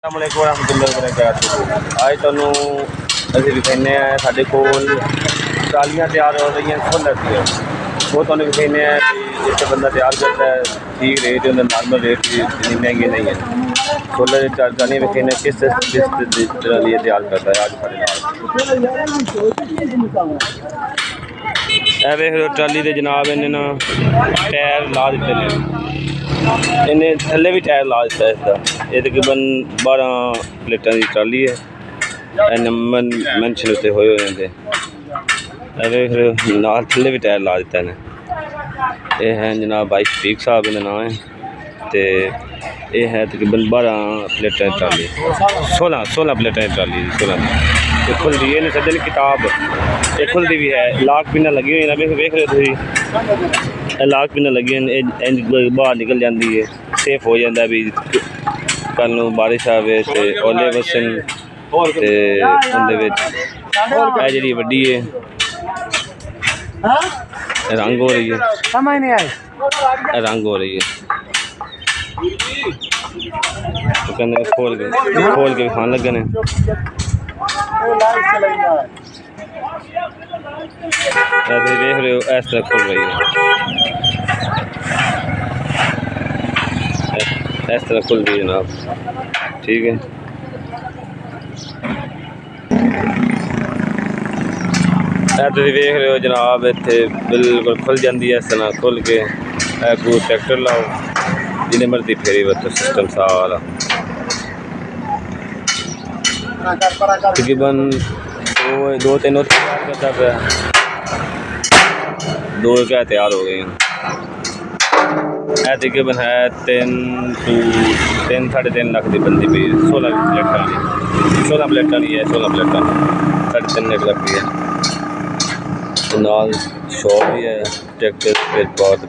अस्सलामुअलैकुम वरहमतुल्लाहि वबरकातुहू। आज तुहानू असीं विखाने साडे कोल ट्रालियां तैयार हो रही सोलर दी। वो तुहानू विखाने जिससे बंदा तैयार करता है ठीक रेट है, नॉर्मल रेट भी इतनी महंगी नहीं है। सोलर ट्रालियां विखाने किस तरह लिए तैयार करता है आज साढ़े नाल। वेख लो ट्राली दे जनाब इन्हें ना टायर ला दिते ने, इन्हें थल्ले भी टायर ला दिता है इसका। ये तकरीबन 12 प्लेटा की ट्राली है। नंबर मैंशन उत्ते होए हुए हैं, नाल थल्ले भी टायर ला दिता है। ये है जनाब भाई शफीक साहब इनका नाम है। तो ये है तकरीबन 12 प्लेटा की ट्राली, 16 प्लेटा की ट्राली 16 खुलती है। इन्हें सदन किताब ये खुलती भी है, लाक भी ना लगी हुई ना, वेख रहे हो लाक भी ना लगी बाहर निकल जाती है, सेफ हो जाता भी। कल बारिश आए तो ओले वसन तो जी वड्डी है रंग हो रही है, समझ नहीं आए रंग हो रही है। तो कहने खोल के खान लगे ने। ऐसे देख रहे हो इस तरह खुल रही है, इस तरह खुल रही है जनाब, ठीक है। तुम देख रहे हो जनाब इतने बिल्कुल खुल जाती है इस तरह खुल के। कोई ट्रैक्टर लाओ जिन्हें मर्जी फेरी वरतो, सिस्टम सारा तकरीबन 2-3 तैयार करता पाया, 2 क्या तैयार हो गए हैं। तकरीबन है 3-3.5 लाख की बनती पी 16 प्लेटा नहीं, 16 प्लेटा नहीं है, 16 प्लेटा 3.5 लाख की है। नाल शॉप भी है, ट्रैक्टर स्पेयर पार्ट।